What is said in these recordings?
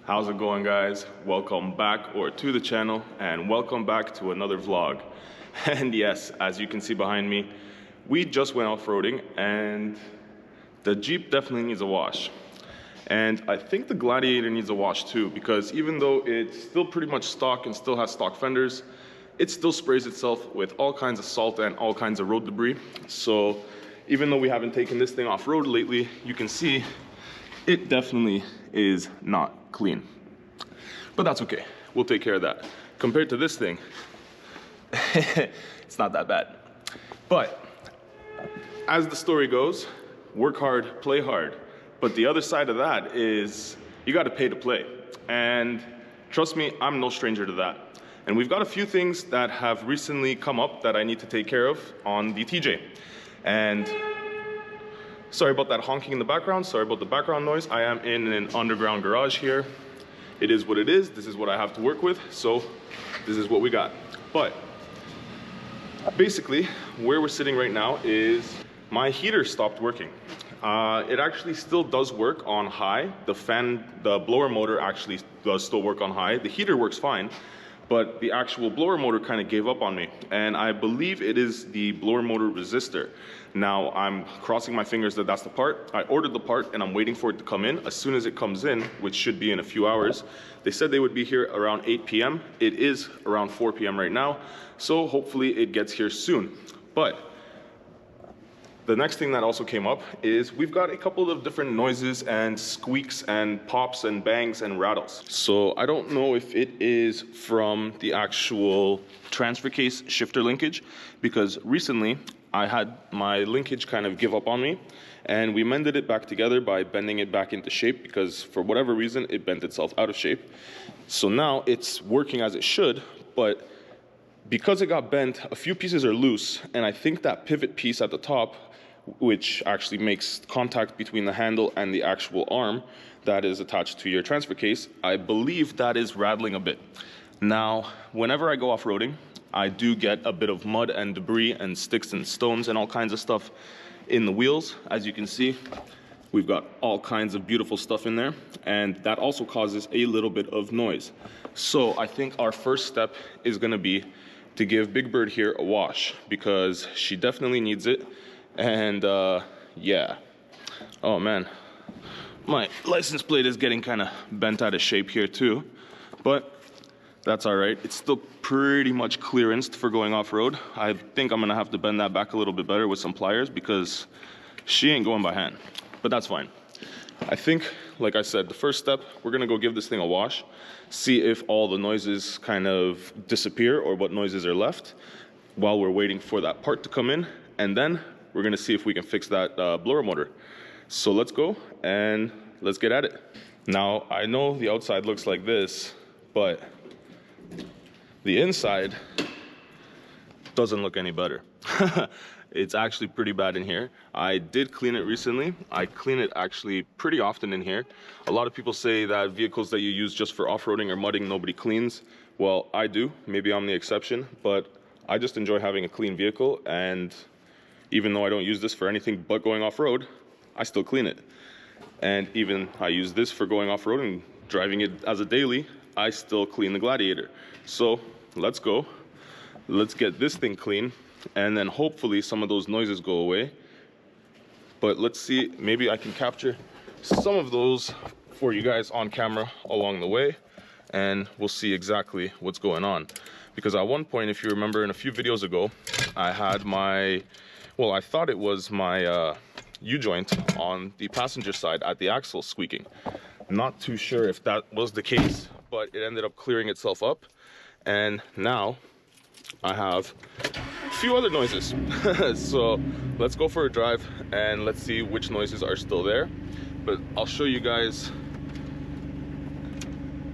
How's it going, guys? Welcome back or to the channel, and welcome back to another vlog. And yes, as you can see behind me, we just went off-roading and the Jeep definitely needs a wash. And I think the Gladiator needs a wash too, because even though it's still pretty much stock and still has stock fenders, it still sprays itself with all kinds of salt and all kinds of road debris. So even though we haven't taken this thing off-road lately, you can see it definitely is not clean. But that's okay, we'll take care of that. Compared to this thing, it's not that bad. But as the story goes, work hard, play hard. But the other side of that is you got to pay to play. And trust me, I'm no stranger to that. And we've got a few things that have recently come up that I need to take care of on the TJ. And sorry about that honking in the background, sorry about the background noise. I am in an underground garage here. It is what it is, this is what I have to work with, so this is what we got. But basically, where we're sitting right now is my heater stopped working. It actually still does work on high. The blower motor actually does still work on high. The heater works fine, but the actual blower motor kind of gave up on me. And I believe it is the blower motor resistor. Now, I'm crossing my fingers that that's the part. I ordered the part and I'm waiting for it to come in. As soon as it comes in, which should be in a few hours, they said they would be here around 8 p.m. It is around 4 p.m. right now, so hopefully it gets here soon. But the next thing that also came up is we've got a couple of different noises and squeaks and pops and bangs and rattles. So I don't know if it is from the actual transfer case shifter linkage, because recently I had my linkage kind of give up on me, and we mended it back together by bending it back into shape, because for whatever reason it bent itself out of shape. So now it's working as it should, but because it got bent, a few pieces are loose, and I think that pivot piece at the top, which actually makes contact between the handle and the actual arm that is attached to your transfer case, I believe that is rattling a bit. Now, whenever I go off-roading, I do get a bit of mud and debris and sticks and stones and all kinds of stuff in the wheels. As you can see, we've got all kinds of beautiful stuff in there, and that also causes a little bit of noise. So I think our first step is gonna be to give Big Bird here a wash, because she definitely needs it. And yeah, oh man, my license plate is getting kind of bent out of shape here too, but that's all right. It's still pretty much clearanced for going off-road. I think I'm gonna have to bend that back a little bit better with some pliers, because she ain't going by hand, but that's fine. I think, like I said, the first step, we're gonna go give this thing a wash, see if all the noises kind of disappear or what noises are left while we're waiting for that part to come in, and then we're gonna see if we can fix that blower motor. So let's go and let's get at it. Now, I know the outside looks like this, but the inside doesn't look any better. It's actually pretty bad in here. I did clean it recently. I clean it actually pretty often in here. A lot of people say that vehicles that you use just for off-roading or mudding, nobody cleans. Well, I do. Maybe I'm the exception, but I just enjoy having a clean vehicle, and even though I don't use this for anything but going off-road, I still clean it. And even I use this for going off-road and driving it as a daily, I still clean the Gladiator. So let's go. Let's get this thing clean, and then hopefully some of those noises go away. But let's see, maybe I can capture some of those for you guys on camera along the way, and we'll see exactly what's going on. Because at one point, if you remember in a few videos ago, I had my, well, I thought it was my U-joint on the passenger side at the axle squeaking. Not too sure if that was the case, but it ended up clearing itself up. And now I have a few other noises. So let's go for a drive and let's see which noises are still there. But I'll show you guys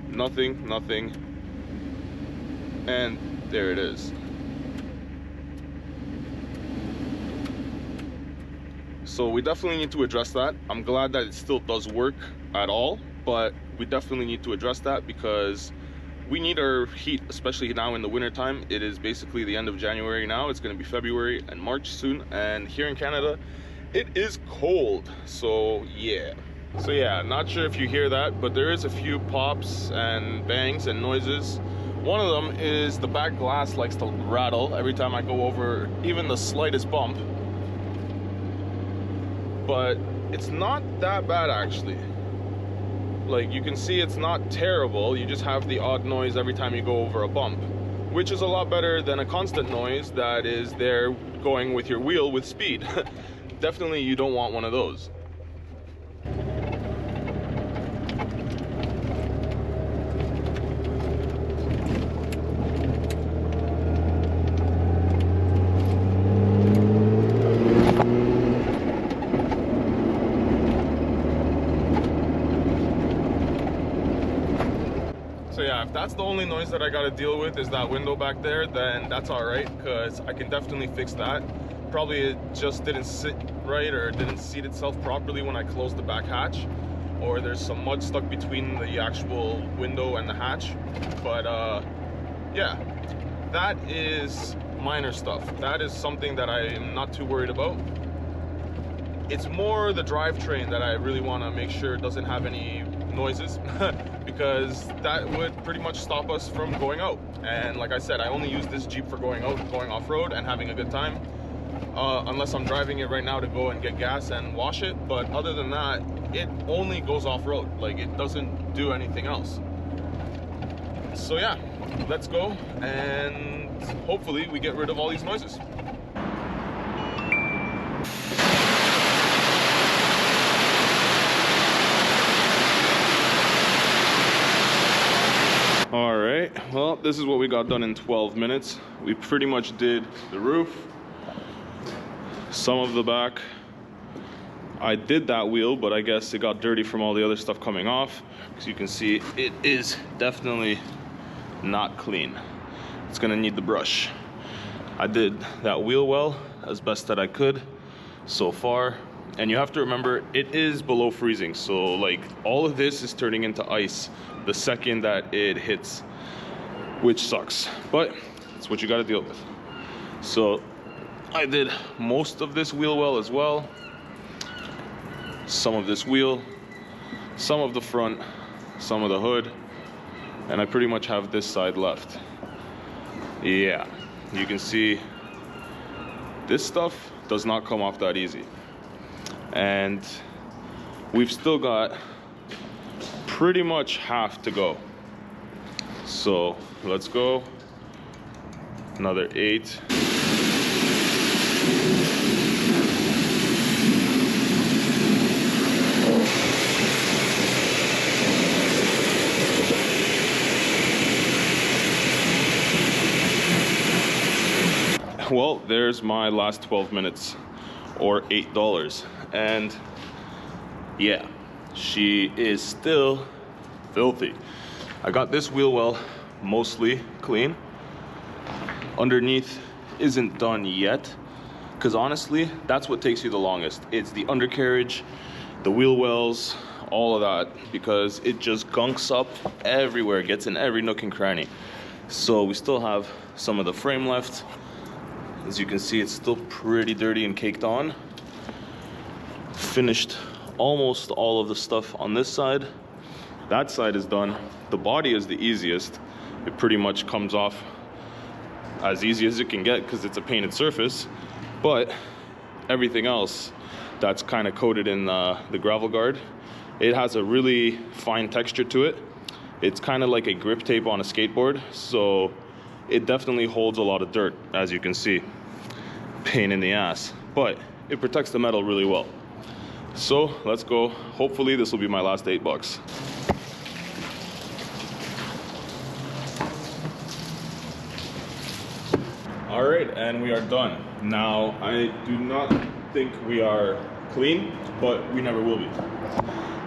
nothing, and there it is. So we definitely need to address that. I'm glad that it still does work at all, but we definitely need to address that, because we need our heat, especially now in the winter time. It is basically the end of January now. It's going to be February and March soon, and here in Canada it is cold. So yeah, So yeah, not sure if you hear that, but there is a few pops and bangs and noises. One of them is the back glass likes to rattle every time I go over even the slightest bump. But it's not that bad actually. Like you can see it's not terrible, you just have the odd noise every time you go over a bump, which is a lot better than a constant noise that is there going with your wheel with speed. Definitely you don't want one of those. So yeah, if that's the only noise that I gotta deal with is that window back there, then that's all right, because I can definitely fix that. Probably it just didn't sit right or didn't seat itself properly when I closed the back hatch, or there's some mud stuck between the actual window and the hatch. But yeah, that is minor stuff. That is something that I am not too worried about. It's more the drivetrain that I really want to make sure doesn't have any noises because that would pretty much stop us from going out. And like I said, I only use this Jeep for going out, going off-road and having a good time, unless I'm driving it right now to go and get gas and wash it. But other than that, it only goes off-road. Like it doesn't do anything else. So yeah, let's go and hopefully we get rid of all these noises. All right, well, this is what we got done in 12 minutes. We pretty much did the roof, some of the back. I did that wheel, but I guess it got dirty from all the other stuff coming off. As you can see, it is definitely not clean. It's gonna need the brush. I did that wheel well as best that I could so far. And you have to remember, it is below freezing. So like all of this is turning into ice the second that it hits, which sucks, but it's what you got to deal with. So I did most of this wheel well as well, some of this wheel, some of the front, some of the hood, and I pretty much have this side left. Yeah, you can see this stuff does not come off that easy, and we've still got pretty much half to go. So let's go. Another 8. Well, there's my last 12 minutes or $8. And yeah, she is still filthy. I got this wheel well mostly clean. Underneath isn't done yet, because honestly, that's what takes you the longest. It's the undercarriage, the wheel wells, all of that, because it just gunks up everywhere, gets in every nook and cranny. So we still have some of the frame left. As you can see, it's still pretty dirty and caked on. Finished almost all of the stuff on this side. That side is done. The body is the easiest. It pretty much comes off as easy as it can get because it's a painted surface, but everything else that's kind of coated in the gravel guard, it has a really fine texture to it. It's kind of like a grip tape on a skateboard, so it definitely holds a lot of dirt, as you can see. Pain in the ass, but it protects the metal really well. So let's go. Hopefully this will be my last $8. All right, and we are done. Now, I do not think we are clean, but we never will be.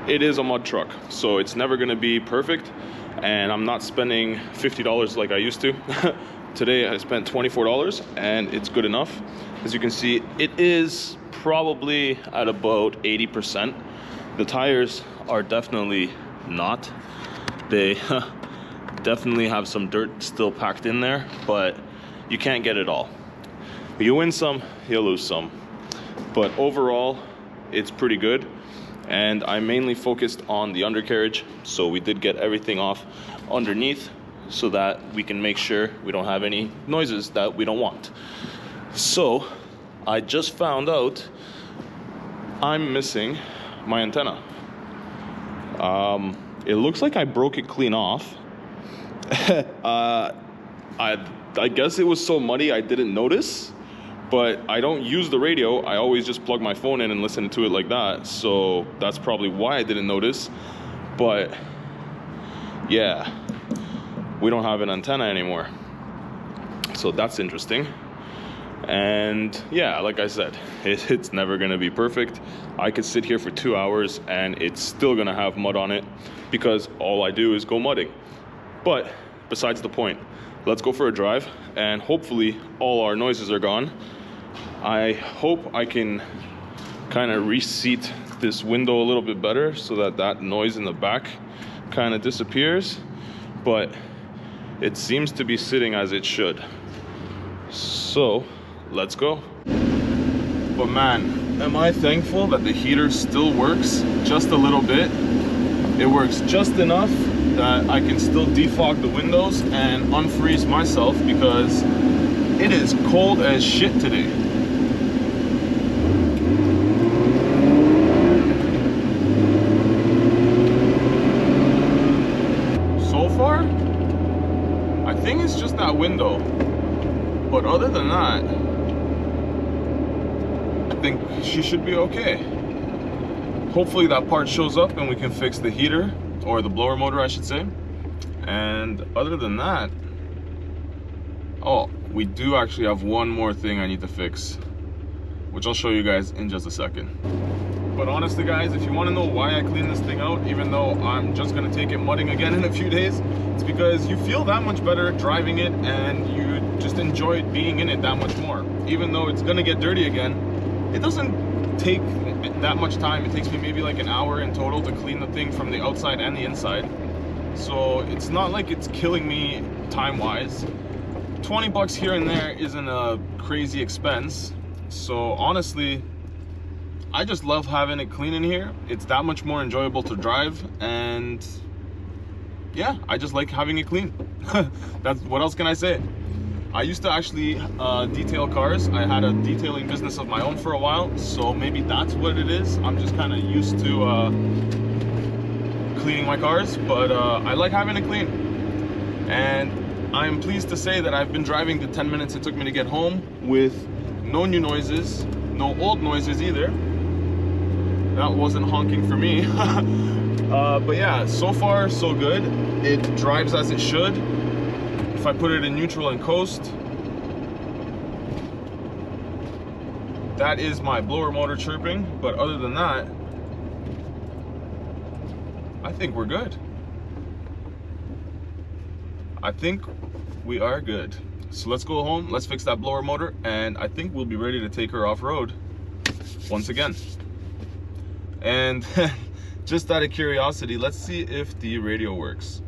It is a mud truck, so it's never gonna be perfect, and I'm not spending $50 like I used to. Today I spent $24 and it's good enough. As you can see, it is probably at about 80%. The tires are definitely not. They definitely have some dirt still packed in there, but you can't get it all. You win some, you lose some. But overall, it's pretty good. and I mainly focused on the undercarriage, so we did get everything off underneath so that we can make sure we don't have any noises that we don't want. So I just found out I'm missing my antenna. It looks like I broke it clean off. I guess it was so muddy I didn't notice, but I don't use the radio. I always just plug my phone in and listen to it like that, so that's probably why I didn't notice. But yeah, we don't have an antenna anymore, so that's interesting. And yeah, like I said, it's never gonna be perfect. I could sit here for 2 hours and it's still gonna have mud on it because all I do is go mudding. But besides the point, let's go for a drive and hopefully all our noises are gone. I hope I can kind of reseat this window a little bit better so that that noise in the back kind of disappears, but it seems to be sitting as it should. So let's go. But man, am I thankful that the heater still works just a little bit. It works just enough that I can still defog the windows and unfreeze myself because it is cold as shit today. So far, I think it's just that window. But other than that, I think she should be okay. Hopefully that part shows up and we can fix the heater, or the blower motor I should say. And other than that, oh, we do actually have one more thing I need to fix, which I'll show you guys in just a second. But honestly guys, if you want to know why I cleaned this thing out, even though I'm just going to take it mudding again in a few days, it's because you feel that much better driving it and you just enjoy being in it that much more. Even though it's going to get dirty again, it doesn't take that much time. It takes me maybe like an hour in total to clean the thing from the outside and the inside. So it's not like it's killing me time-wise. 20 bucks here and there isn't a crazy expense. So honestly, I just love having it clean in here. It's that much more enjoyable to drive, and yeah, I just like having it clean. That's, what else can I say? I used to actually detail cars. I had a detailing business of my own for a while, so maybe that's what it is. I'm just kind of used to cleaning my cars, but I like having it clean. And I'm pleased to say that I've been driving the 10 minutes it took me to get home with no new noises, no old noises either. That wasn't honking for me. But yeah, so far so good. It drives as it should. If I put it in neutral and coast, that is my blower motor chirping. But other than that, I think we're good. I think we are good. So let's go home, let's fix that blower motor, and I think we'll be ready to take her off-road once again. And just out of curiosity, let's see if the radio works.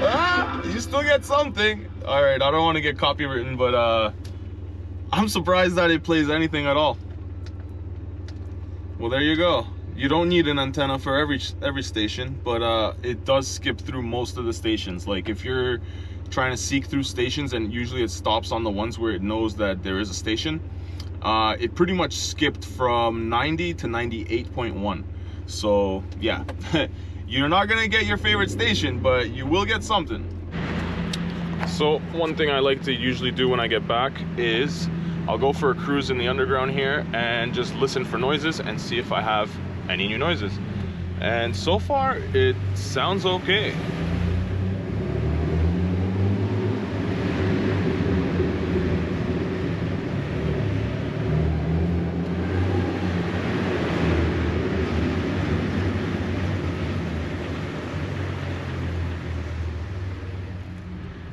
Ah, you still get something. All right, I don't want to get copywritten, but I'm surprised that it plays anything at all. Well, there you go. You don't need an antenna for every station, but it does skip through most of the stations. Like if you're trying to seek through stations, and usually it stops on the ones where it knows that there is a station, it pretty much skipped from 90 to 98.1. So yeah, you're not gonna get your favorite station, but you will get something. So one thing I like to usually do when I get back is I'll go for a cruise in the underground here and just listen for noises and see if I have any new noises. And so far it sounds okay.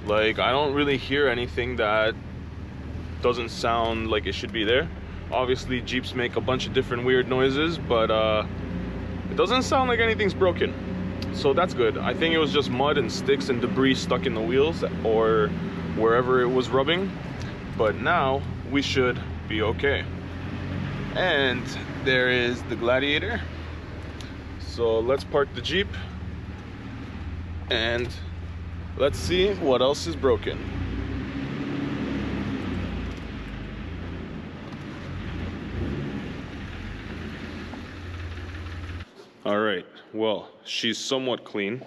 Like, I don't really hear anything that doesn't sound like it should be there. Obviously Jeeps make a bunch of different weird noises, but it doesn't sound like anything's broken, so that's good. I think it was just mud and sticks and debris stuck in the wheels or wherever it was rubbing, but now we should be okay. And there is the Gladiator. So let's park the Jeep and let's see what else is broken. All right, well, she's somewhat clean,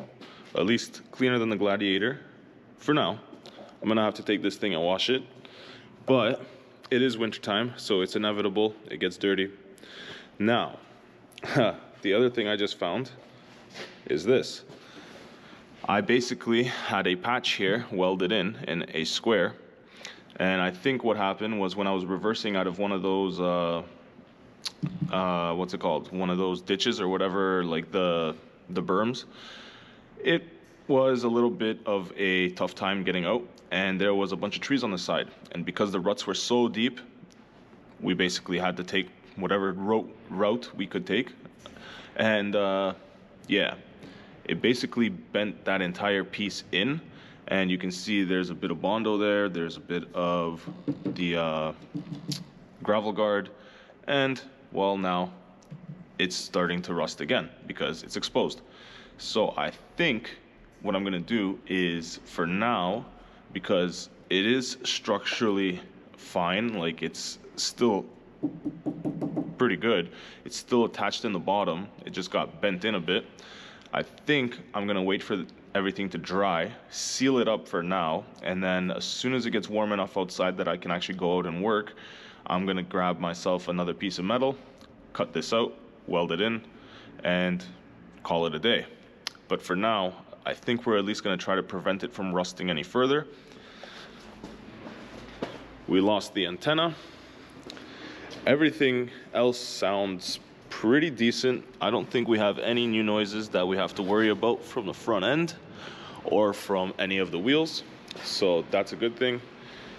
at least cleaner than the Gladiator for now. I'm gonna have to take this thing and wash it, but it is wintertime, so it's inevitable it gets dirty. Now, the other thing I just found is this. I basically had a patch here welded in a square, and I think what happened was when I was reversing out of one of those what's it called, one of those ditches or whatever, like the berms, it was a little bit of a tough time getting out, and there was a bunch of trees on the side, and because the ruts were so deep, we basically had to take whatever route we could take, and yeah, it basically bent that entire piece in, and you can see there's a bit of Bondo there, there's a bit of the gravel guard, and well, now it's starting to rust again because it's exposed. So I think what I'm gonna do is, for now, because it is structurally fine, like it's still pretty good, it's still attached in the bottom, it just got bent in a bit. I think I'm gonna wait for everything to dry, seal it up for now, and then as soon as it gets warm enough outside that I can actually go out and work, I'm gonna grab myself another piece of metal, cut this out, weld it in, and call it a day. But for now, I think we're at least gonna try to prevent it from rusting any further. We lost the antenna. Everything else sounds pretty decent. I don't think we have any new noises that we have to worry about from the front end or from any of the wheels. So that's a good thing.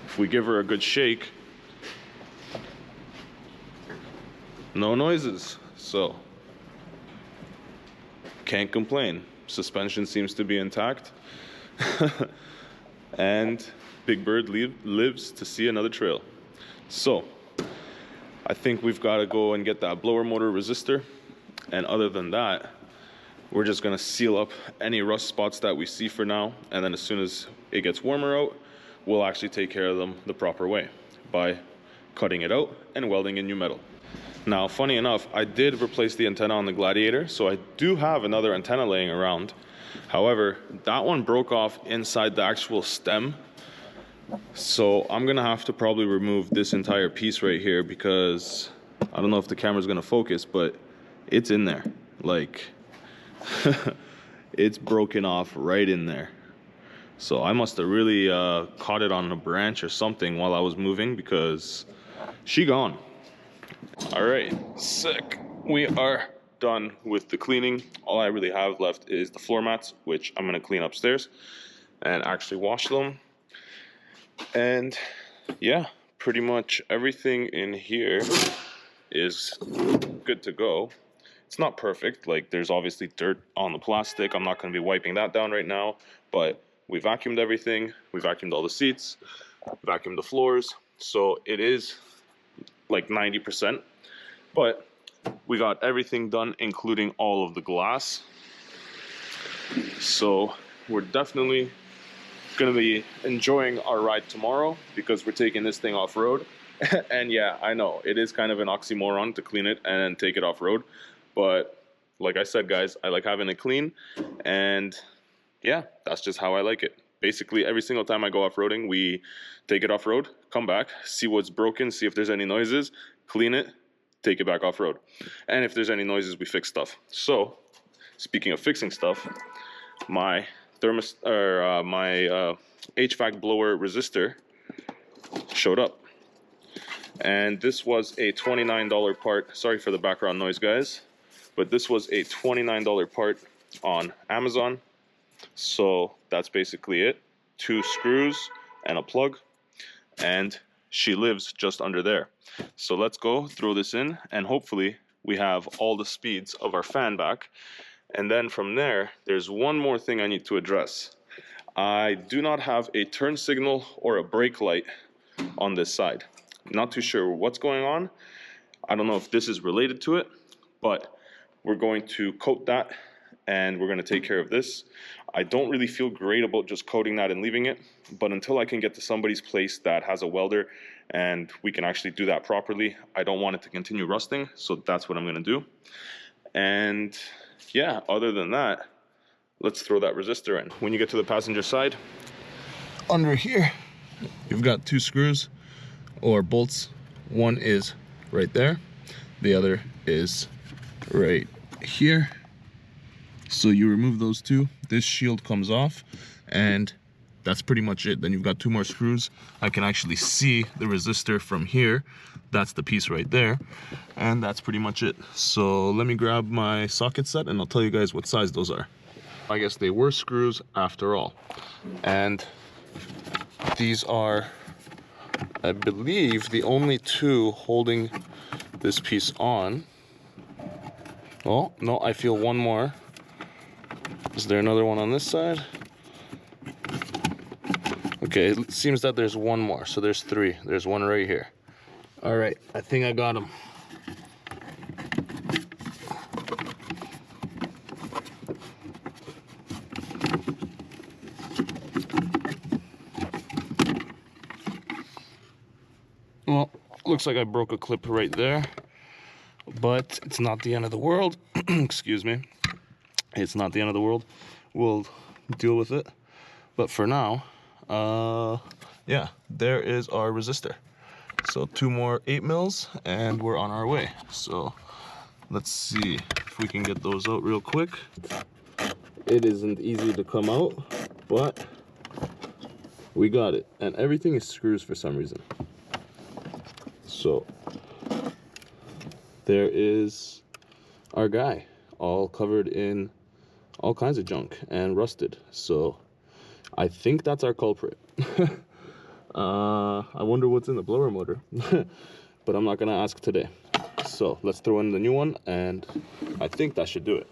If we give her a good shake, no noises, so can't complain. Suspension seems to be intact. And Big Bird lives to see another trail. So I think we've got to go and get that blower motor resistor, and other than that, we're just gonna seal up any rust spots that we see for now, and then as soon as it gets warmer out, we'll actually take care of them the proper way by cutting it out and welding in new metal. Now, funny enough, I did replace the antenna on the Gladiator, so I do have another antenna laying around. However, that one broke off inside the actual stem, so I'm gonna have to probably remove this entire piece right here, because I don't know if the camera's gonna focus, but it's in there. Like, it's broken off right in there. So I must have really caught it on a branch or something while I was moving, because she gone. All right, sick. We are done with the cleaning. All I really have left is the floor mats, which I'm gonna clean upstairs and actually wash them. And yeah, pretty much everything in here is good to go. It's not perfect, like there's obviously dirt on the plastic. I'm not gonna be wiping that down right now, but we vacuumed everything. We vacuumed all the seats, vacuumed the floors. So it is like 90%, but we got everything done, including all of the glass. So we're definitely gonna be enjoying our ride tomorrow, because we're taking this thing off-road. And yeah, I know it is kind of an oxymoron to clean it and take it off-road, but like I said, guys, I like having it clean, and yeah, that's just how I like it. Basically, every single time I go off-roading, we take it off-road, come back, see what's broken, see if there's any noises, clean it, take it back off-road. And if there's any noises, we fix stuff. So, speaking of fixing stuff, my HVAC blower resistor showed up. And this was a $29 part. Sorry for the background noise, guys, but this was a $29 part on Amazon. So that's basically it. 2 screws and a plug, and she lives just under there. So let's go throw this in, and hopefully we have all the speeds of our fan back. And then from there, there's one more thing I need to address. I do not have a turn signal or a brake light on this side. Not too sure what's going on. I don't know if this is related to it, but we're going to coat that and we're going to take care of this. I don't really feel great about just coating that and leaving it, but until I can get to somebody's place that has a welder and we can actually do that properly, I don't want it to continue rusting, so that's what I'm going to do. And yeah, other than that, let's throw that resistor in. When you get to the passenger side, under here, you've got 2 screws or bolts. One is right there, the other is right here. So you remove those 2, this shield comes off, and that's pretty much it. Then you've got 2 more screws. I can actually see the resistor from here. That's the piece right there, and that's pretty much it. So let me grab my socket set and I'll tell you guys what size those are. I guess they were screws after all. And these are, I believe, the only 2 holding this piece on. Oh, no, I feel one more. Is there another one on this side? Okay, it seems that there's one more, so there's 3. There's one right here. All right, I think I got him. Well, looks like I broke a clip right there, but it's not the end of the world. Excuse me. It's not the end of the world. We'll deal with it. But for now, yeah, there is our resistor. So 2 more 8 mils and we're on our way. So let's see if we can get those out real quick. It isn't easy to come out, but we got it. And everything is screws for some reason. So there is our guy, all covered in all kinds of junk and rusted. So I think that's our culprit. I wonder what's in the blower motor, but I'm not gonna ask today. So let's throw in the new one, and I think that should do it.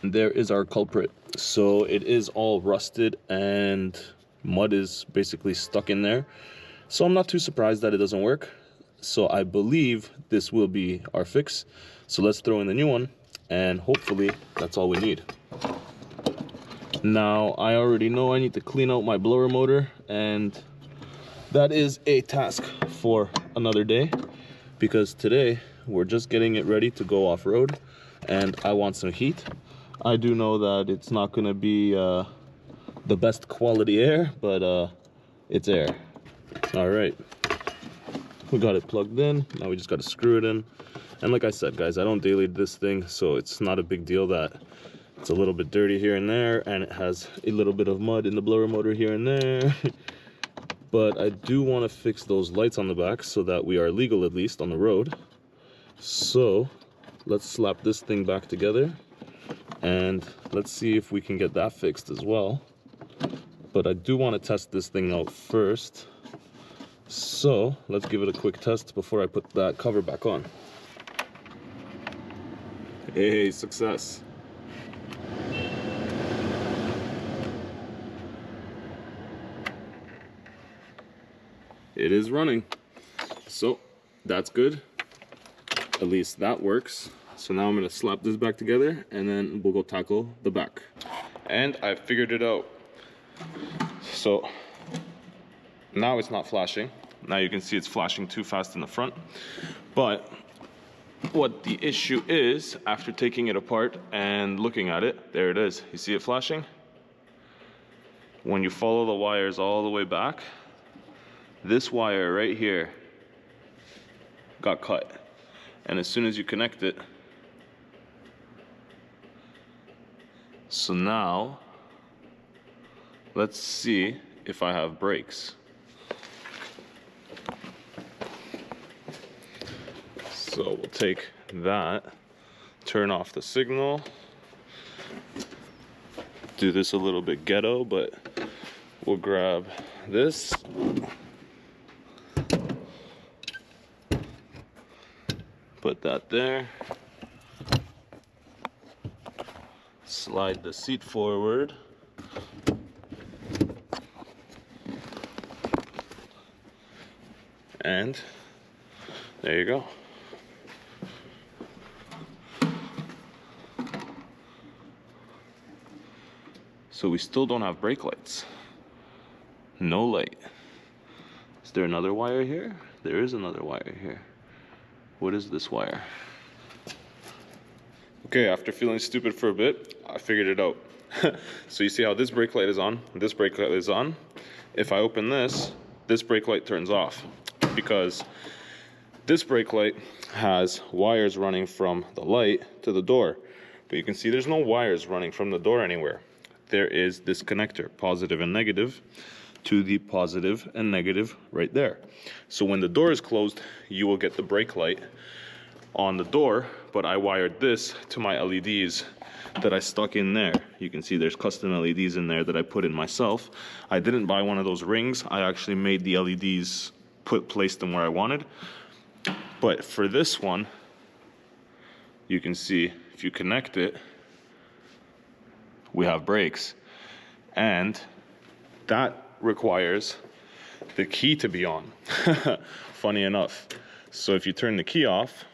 And there is our culprit. So it is all rusted and mud is basically stuck in there. So I'm not too surprised that it doesn't work. So I believe this will be our fix. So let's throw in the new one, and hopefully that's all we need. Now, I already know I need to clean out my blower motor, and that is a task for another day, because today we're just getting it ready to go off-road, and I want some heat. I do know that it's not going to be the best quality air, but it's air. All right, we got it plugged in. Now we just got to screw it in. And like I said, guys, I don't daily this thing, so it's not a big deal that it's a little bit dirty here and there, and it has a little bit of mud in the blower motor here and there. But I do want to fix those lights on the back so that we are legal, at least on the road. So let's slap this thing back together and let's see if we can get that fixed as well. But I do want to test this thing out first. So let's give it a quick test before I put that cover back on. Hey, success. It is running. So that's good. At least that works. So now I'm gonna slap this back together and then we'll go tackle the back. And I figured it out. So now it's not flashing. Now you can see it's flashing too fast in the front. But what the issue is, after taking it apart and looking at it, there it is. You see it flashing? When you follow the wires all the way back, this wire right here got cut. And as soon as you connect it, so now let's see if I have brakes. So we'll take that, turn off the signal, do this a little bit ghetto, but we'll grab this, put that there, slide the seat forward, and there you go. So we still don't have brake lights. No light. Is there another wire here? There is another wire here. What is this wire? Okay, after feeling stupid for a bit, I figured it out. So you see how this brake light is on, this brake light is on. If I open this brake light turns off because this brake light has wires running from the light to the door. But you can see there's no wires running from the door anywhere. There is this connector, positive and negative, to the positive and negative right there. So when the door is closed, you will get the brake light on the door, but I wired this to my LEDs that I stuck in there. You can see there's custom LEDs in there that I put in myself. I didn't buy one of those rings. I actually made the LEDs, placed them where I wanted. But for this one, you can see if you connect it, we have brakes, and that requires the key to be on. Funny enough. So if you turn the key off,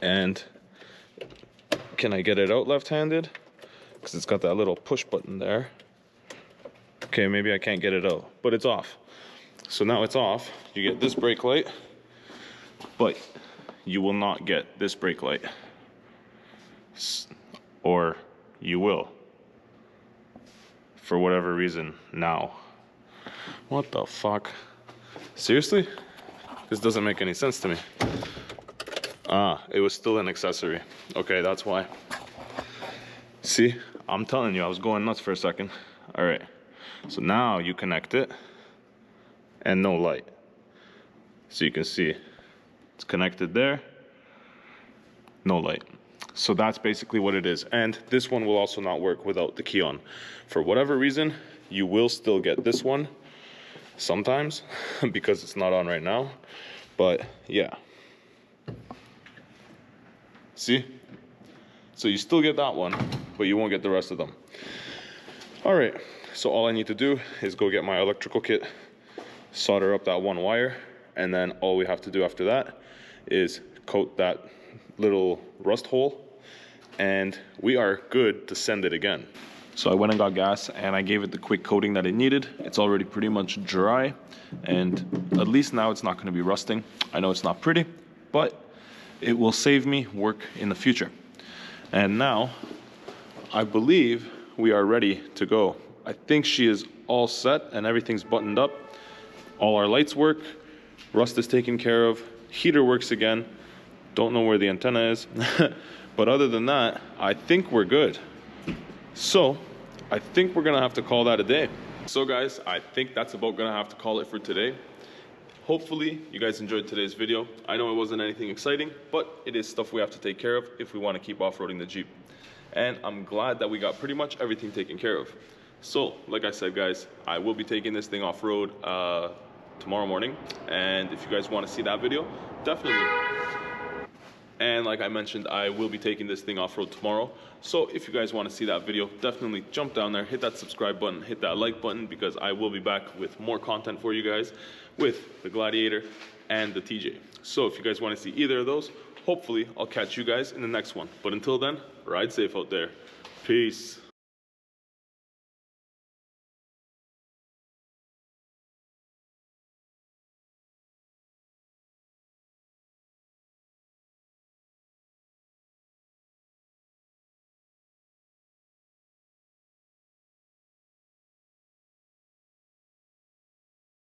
and can I get it out left-handed? Because it's got that little push button there. Okay, maybe I can't get it out, but it's off. So now it's off. You get this brake light, but you will not get this brake light. Or you will. For whatever reason now. What the fuck? Seriously? This doesn't make any sense to me. Ah, it was still an accessory. Okay, that's why. See, I'm telling you, I was going nuts for a second. All right, so now you connect it and no light. So you can see it's connected there, no light. So that's basically what it is. And this one will also not work without the key on. For whatever reason, you will still get this one sometimes because it's not on right now. But yeah. See? So you still get that one, but you won't get the rest of them. All right, so all I need to do is go get my electrical kit, solder up that one wire, and then all we have to do after that is coat that little rust hole, and we are good to send it again. So I went and got gas and I gave it the quick coating that it needed. It's already pretty much dry, and at least now it's not going to be rusting. I know it's not pretty, but it will save me work in the future. And now I believe we are ready to go. I think she is all set and everything's buttoned up. All our lights work, rust is taken care of, heater works again. Don't know where the antenna is. But other than that, I think we're good. So I think we're gonna have to call that a day. So guys, I think that's about gonna have to call it for today. Hopefully you guys enjoyed today's video. I know it wasn't anything exciting, but it is stuff we have to take care of if we want to keep off-roading the Jeep. And I'm glad that we got pretty much everything taken care of. So like I said guys, I will be taking this thing off-road tomorrow morning, and if you guys want to see that video, definitely. And like I mentioned, I will be taking this thing off-road tomorrow. So if you guys want to see that video, definitely jump down there, hit that subscribe button, hit that like button, because I will be back with more content for you guys with the Gladiator and the TJ. So if you guys want to see either of those, hopefully I'll catch you guys in the next one. But until then, ride safe out there. Peace.